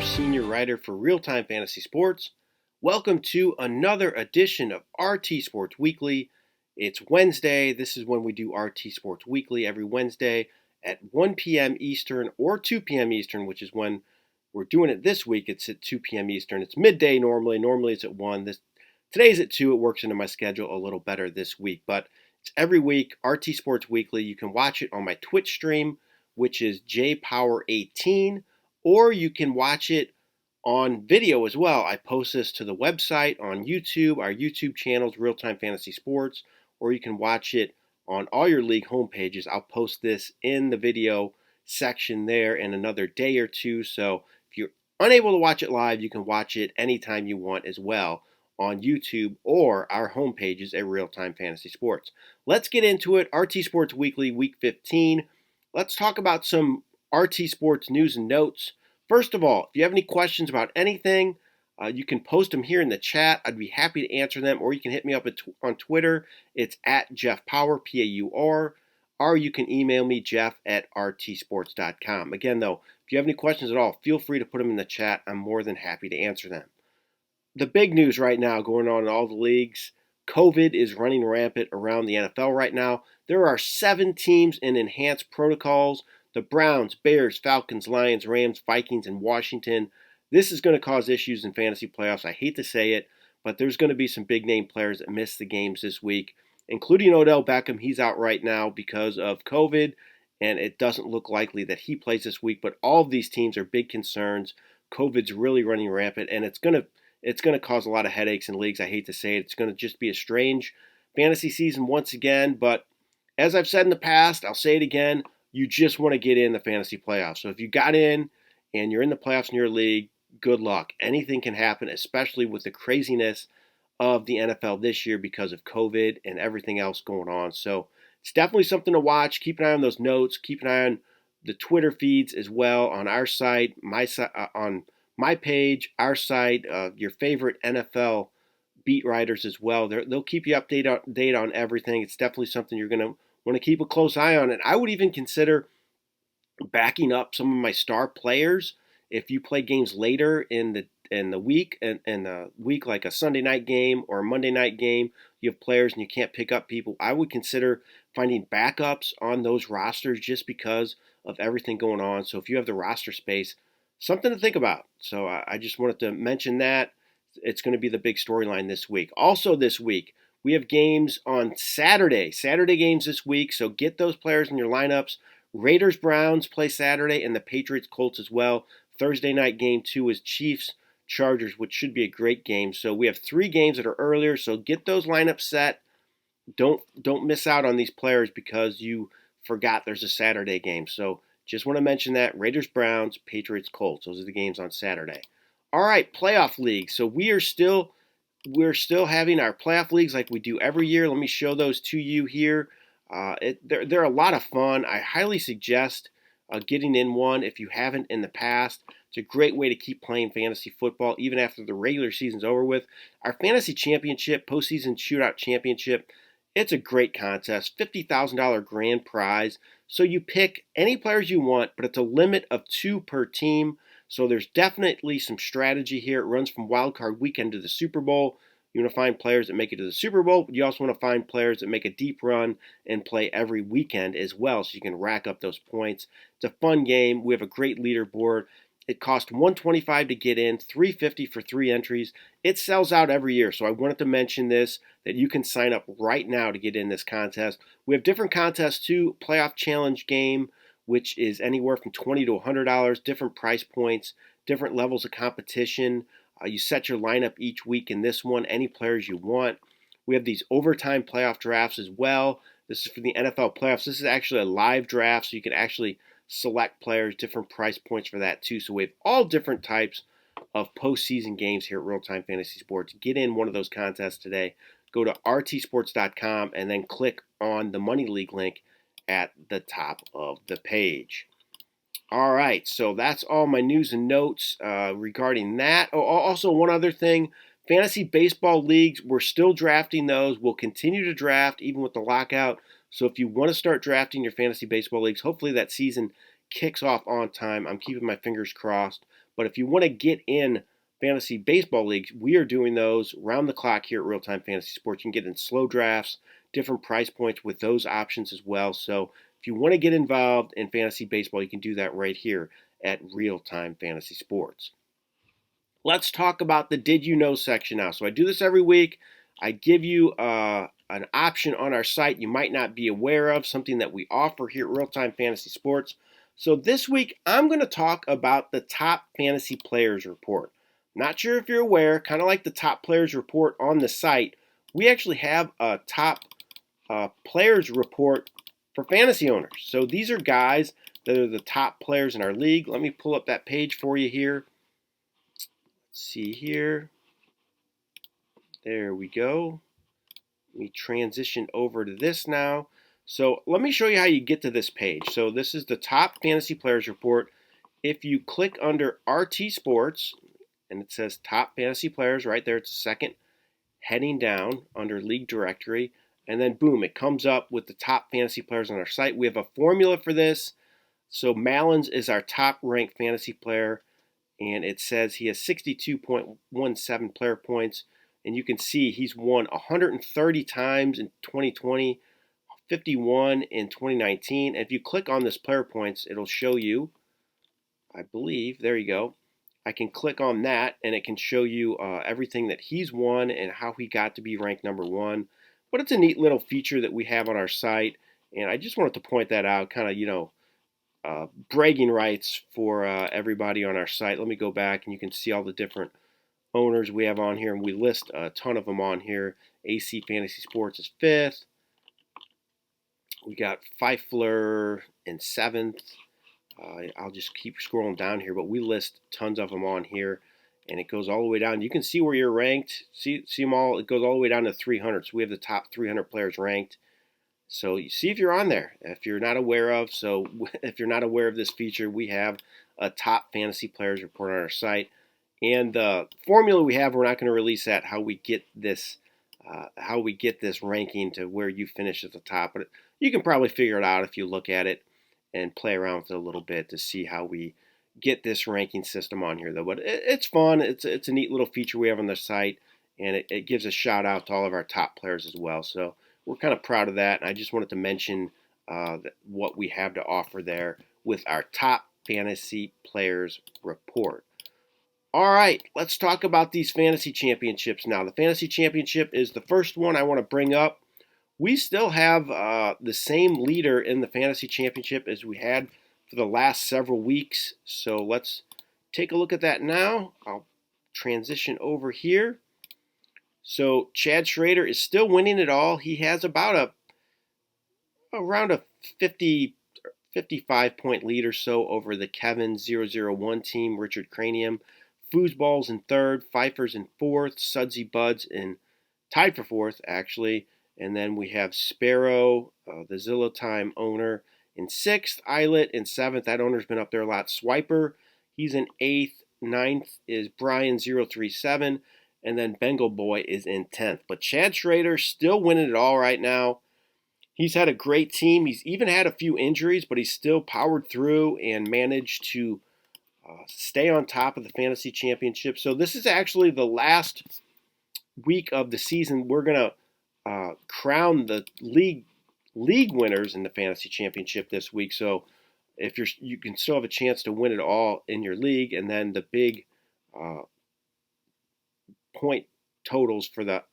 senior writer for RealTime Fantasy Sports. Welcome to another edition of RT Sports Weekly. It's Wednesday. This is when we do RT Sports Weekly every Wednesday at 1 p.m. Eastern or 2 p.m. Eastern, which is when we're doing it this week. It's at 2 p.m. Eastern. It's midday normally. Normally it's at 1. Today's at 2. It works into my schedule a little better this week, but it's every week, RT Sports Weekly. You can watch it on my Twitch stream, which is jpower18, or you can watch it on video as well. I post this to the website on YouTube. Our YouTube channel is RealTime Fantasy Sports, or you can watch it on all your league homepages. I'll post this in the video section there in another day or two. So if you're unable to watch it live, you can watch it anytime you want as well on YouTube or our homepages at RealTime Fantasy Sports. Let's get into it. RT Sports Weekly, Week 15. Let's talk about some RT Sports news and notes. First of all, if you have any questions about anything, you can post them here in the chat. I'd be happy to answer them, or you can hit me up on Twitter. It's at Jeff Paur, P-A-U-R, or you can email me, jeff@rtsports.com. Again, though, if you have any questions at all, feel free to put them in the chat. I'm more than happy to answer them. The big news right now going on in all the leagues, COVID is running rampant around the NFL right now. There are 7 teams in enhanced protocols: the Browns, Bears, Falcons, Lions, Rams, Vikings, and Washington. This is going to cause issues in fantasy playoffs. I hate to say it, but there's going to be some big-name players that miss the games this week, including Odell Beckham. He's out right now because of COVID, and it doesn't look likely that he plays this week. But all of these teams are big concerns. COVID's really running rampant, and it's going to cause a lot of headaches in leagues. I hate to say it. It's going to just be a strange fantasy season once again. But as I've said in the past, I'll say it again, you just want to get in the fantasy playoffs. So if you got in and you're in the playoffs in your league, good luck. Anything can happen, especially with the craziness of the NFL this year because of COVID and everything else going on. So it's definitely something to watch. Keep an eye on those notes. Keep an eye on the Twitter feeds as well on our site, on my page, our site, your favorite NFL beat writers as well. They'll keep you updated on everything. It's definitely something you're going to want to keep a close eye on. And I would even consider backing up some of my star players if you play games later in the week, like a Sunday night game or a Monday night game. You have players and you can't pick up people. I would consider finding backups on those rosters just because of everything going on. So if you have the roster space, something to think about. So I just wanted to mention that. It's going to be the big storyline this week. Also this week, we have games on Saturday games this week, so get those players in your lineups. Raiders-Browns play Saturday, and the Patriots-Colts as well. Thursday night game 2 is Chiefs-Chargers, which should be a great game. So we have 3 games that are earlier, so get those lineups set. Don't miss out on these players because you forgot there's a Saturday game. So just want to mention that. Raiders-Browns, Patriots-Colts. Those are the games on Saturday. All right, playoff league. So we're still having our playoff leagues like we do every year. Let me show those to you here. They're a lot of fun. I highly suggest getting in one if you haven't in the past. It's a great way to keep playing fantasy football even after the regular season's over with. Our fantasy championship, postseason shootout championship, it's a great contest, $50,000 grand prize. So you pick any players you want, but it's a limit of 2 per team. So there's definitely some strategy here. It runs from Wild Card Weekend to the Super Bowl. You want to find players that make it to the Super Bowl, but you also want to find players that make a deep run and play every weekend as well, so you can rack up those points. It's a fun game. We have a great leaderboard. It costs $125 to get in, $350 for 3 entries. It sells out every year, so I wanted to mention this, that you can sign up right now to get in this contest. We have different contests too. Playoff Challenge game, which is anywhere from $20 to $100, different price points, different levels of competition. You set your lineup each week in this one, any players you want. We have these overtime playoff drafts as well. This is for the NFL playoffs. This is actually a live draft, so you can actually select players, different price points for that too. So we have all different types of postseason games here at RealTime Fantasy Sports. Get in one of those contests today. Go to rtsports.com and then click on the Money League link at the top of the page. All right, so that's all my news and notes regarding that. Oh, also, one other thing, fantasy baseball leagues, we're still drafting those. We'll continue to draft even with the lockout. So if you want to start drafting your fantasy baseball leagues, hopefully that season kicks off on time. I'm keeping my fingers crossed. But if you want to get in fantasy baseball leagues, we are doing those round the clock here at RealTime Fantasy Sports. You can get in slow drafts, different price points with those options as well. So if you want to get involved in fantasy baseball, you can do that right here at RealTime Fantasy Sports. Let's talk about the Did You Know section now. So I do this every week. I give you an option on our site you might not be aware of, something that we offer here at RealTime Fantasy Sports. So this week, I'm going to talk about the Top Fantasy Players Report. Not sure if you're aware, kind of like the Top Players Report on the site, we actually have a Top Players Report for fantasy owners. So these are guys that are the top players in our league. Let me pull up that page for you here. Let's see here. There we go. We transition over to this now. So let me show you how you get to this page. So this is the Top Fantasy Players Report. If you click under RT Sports, and it says Top Fantasy Players right there, it's the second heading down under League Directory. And then boom, it comes up with the top fantasy players on our site. We have a formula for this. So Mallins is our top ranked fantasy player, and it says he has 62.17 player points. And you can see he's won 130 times in 2020, 51 in 2019. And if you click on this player points, it'll show you, I believe, there you go. I can click on that, and it can show you everything that he's won and how he got to be ranked number one. But it's a neat little feature that we have on our site, and I just wanted to point that out, kind of, bragging rights for everybody on our site. Let me go back, and you can see all the different owners we have on here, and we list a ton of them on here. AC Fantasy Sports is 5th. We got Feifler in 7th. I'll just keep scrolling down here, but we list tons of them on here, and it goes all the way down. You can see where you're ranked. See them all. It goes all the way down to 300. So we have the top 300 players ranked. So you see if you're on there. If you're not aware of, if you're not aware of this feature, we have a Top Fantasy Players Report on our site. And the formula we have, we're not going to release that, how we get this ranking to where you finish at the top. But you can probably figure it out if you look at it and play around with it a little bit to see how we get this ranking system on here, though. But it's fun. It's a neat little feature we have on the site, and it gives a shout out to all of our top players as well. So we're kind of proud of that. And I just wanted to mention what we have to offer there with our Top Fantasy Players Report. All right, let's talk about these fantasy championships now. The fantasy championship is the first one I want to bring up. We still have the same leader in the fantasy championship as we had for the last several weeks. So let's take a look at that now. I'll transition over here. So Chad Schrader is still winning it all. He has about around a 55 point lead or so over the Kevin 001 team, Richard Cranium. Foosball's in 3rd, Pfeiffer's in 4th, Sudsy Buds tied for 4th actually. And then we have Sparrow, the Zillow Time owner, in 6th. Islet in 7th. That owner's been up there a lot. Swiper, he's in 8th. 9th is Brian 037. And then Bengal Boy is in 10th. But Chad Schrader still winning it all right now. He's had a great team. He's even had a few injuries, but he's still powered through and managed to stay on top of the fantasy championship. So this is actually the last week of the season. We're going to crown the league winners in the fantasy championship this week. So if you can still have a chance to win it all in your league, and then the big point totals for the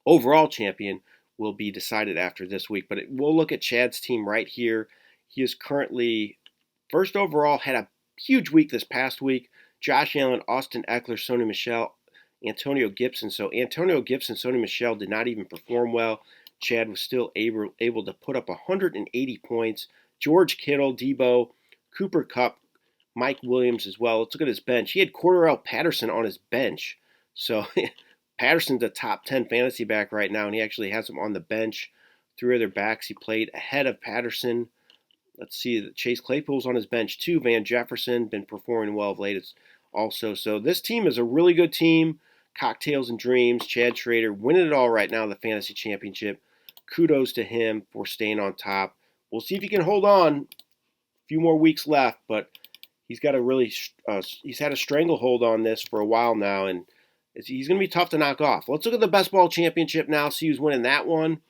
overall champion will be decided after this week. But we'll look at Chad's team right here. He is currently first overall, had a huge week this past week. Josh Allen, Austin Eckler, Sony Michel, Antonio Gibson. So Antonio Gibson, Sony Michel did not even perform well. Chad was still able to put up 180 points. George Kittle, Debo, Cooper Kupp, Mike Williams as well. Let's look at his bench. He had Cordarrelle Patterson on his bench. So Patterson's a top 10 fantasy back right now, and he actually has him on the bench. 3 other backs he played ahead of Patterson. Let's see, Chase Claypool's on his bench too. Van Jefferson, been performing well of late also. So this team is a really good team. Cocktails and Dreams, Chad Schrader winning it all right now, the fantasy championship. Kudos to him for staying on top. We'll see if he can hold on. A few more weeks left, but He's got a really he's had a stranglehold on this for a while now, and he's going to be tough to knock off. Let's look at the best ball championship now. See who's winning that one.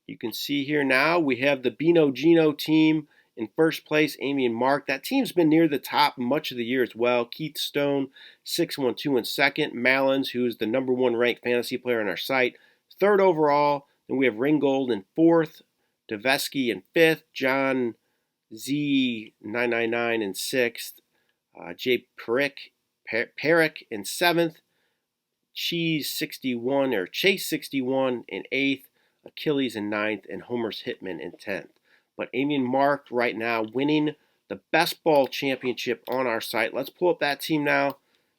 You can see here now we have the Bino Gino team in first place, Amy and Mark. That team's been near the top much of the year as well. Keith Stone, 6-1-2 in second. Malins, who's the #1 ranked fantasy player on our site, third overall. Then we have Ringgold in fourth, Devesky in fifth, John Z999 in sixth, Jay Perick in seventh, Chase 61 in eighth, Achilles in ninth, and Homer's Hitman in 10th. But Amy and Mark right now winning the best ball championship on our site. Let's pull up that team now,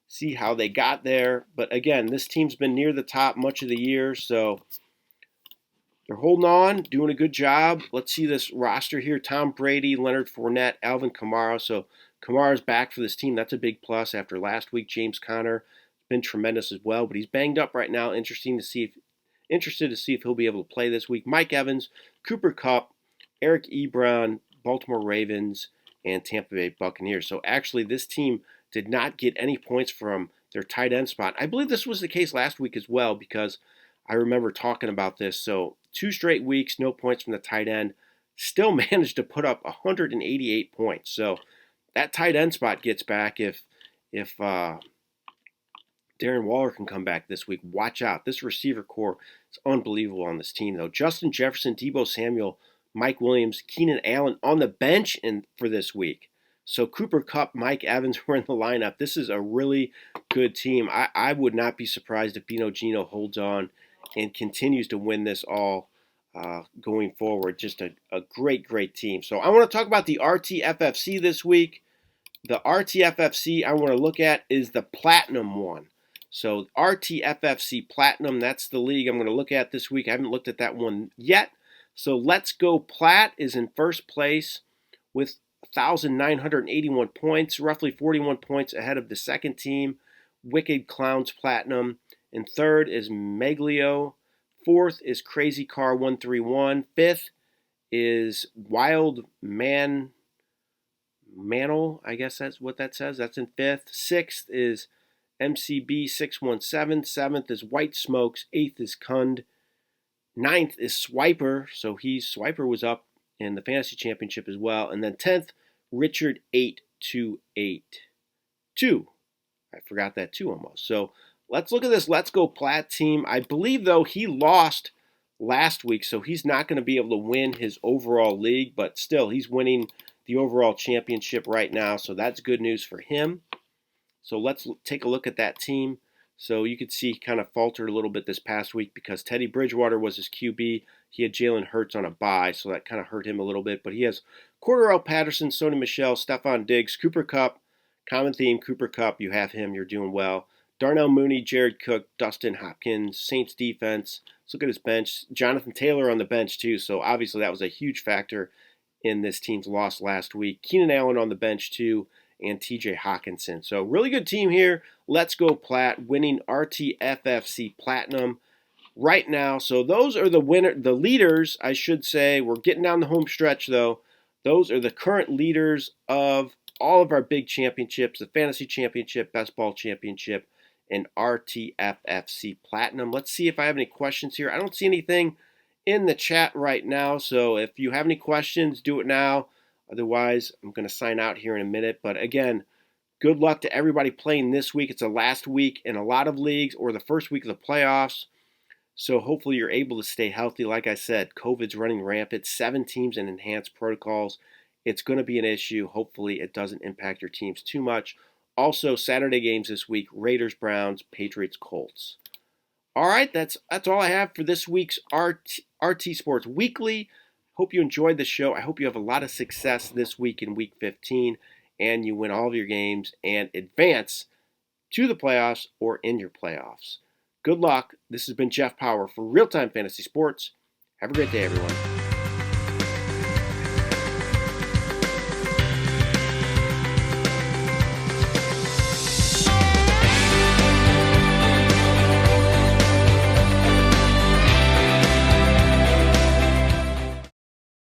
see how they got there. But again, this team's been near the top much of the year, so they're holding on, doing a good job. Let's see this roster here. Tom Brady, Leonard Fournette, Alvin Kamara. So Kamara's back for this team. That's a big plus after last week. James Conner has been tremendous as well, but he's banged up right now. Interested to see if he'll be able to play this week. Mike Evans, Cooper Kupp, Eric Ebron, Baltimore Ravens, and Tampa Bay Buccaneers. So actually this team did not get any points from their tight end spot. I believe this was the case last week as well because I remember talking about this. So 2 straight weeks, no points from the tight end. Still managed to put up 188 points. So that tight end spot gets back if Darren Waller can come back this week. Watch out. This receiver core is unbelievable on this team, though. Justin Jefferson, Deebo Samuel, Mike Williams, Keenan Allen on the bench for this week. So Cooper Kupp, Mike Evans were in the lineup. This is a really good team. I would not be surprised if Bino Gino holds on and continues to win this all going forward. Just a great, great team. So I want to talk about the RTFFC this week. The RTFFC I want to look at is the Platinum one. So RTFFC Platinum, that's the league I'm going to look at this week. I haven't looked at that one yet. So Let's Go Plat is in first place with 1,981 points, roughly 41 points ahead of the second team, Wicked Clowns Platinum. And third is Meglio. Fourth is Crazy Car 131. Fifth is Wild Mantle, I guess that's what that says. That's in fifth. Sixth is MCB 617. Seventh is White Smokes. Eighth is Kund. Ninth is Swiper. So Swiper was up in the fantasy championship as well. And then 10th, Richard 8282. I forgot that too almost. So let's look at this Let's Go Plat team. I believe, though, he lost last week, so he's not going to be able to win his overall league, but still, he's winning the overall championship right now, so that's good news for him. So let's take a look at that team. So you could see he kind of faltered a little bit this past week because Teddy Bridgewater was his QB. He had Jalen Hurts on a bye, so that kind of hurt him a little bit. But he has Cordarrelle Patterson, Sony Michel, Stephon Diggs, Cooper Kupp. Common theme, Cooper Kupp. You have him. You're doing well. Darnell Mooney, Jared Cook, Dustin Hopkins, Saints defense. Let's look at his bench. Jonathan Taylor on the bench too, so obviously that was a huge factor in this team's loss last week. Keenan Allen on the bench too, and TJ Hawkinson. So really good team here. Let's Go Plat, winning RTFFC Platinum right now. So those are the leaders, I should say. We're getting down the home stretch though. Those are the current leaders of all of our big championships, the Fantasy Championship, Best Ball Championship, and RTFFC Platinum. Let's see if I have any questions here. I don't see anything in the chat right now, so if you have any questions, do it now. Otherwise, I'm going to sign out here in a minute. But again, good luck to everybody playing this week. It's the last week in a lot of leagues or the first week of the playoffs. So hopefully you're able to stay healthy. Like I said, COVID's running rampant. 7 teams and enhanced protocols. It's going to be an issue. Hopefully it doesn't impact your teams too much. Also, Saturday games this week, Raiders, Browns, Patriots, Colts. All right, that's all I have for this week's RT Sports Weekly. Hope you enjoyed the show. I hope you have a lot of success this week in Week 15, and you win all of your games and advance to the playoffs or in your playoffs. Good luck. This has been Jeff Paur for RealTime Fantasy Sports. Have a great day, everyone.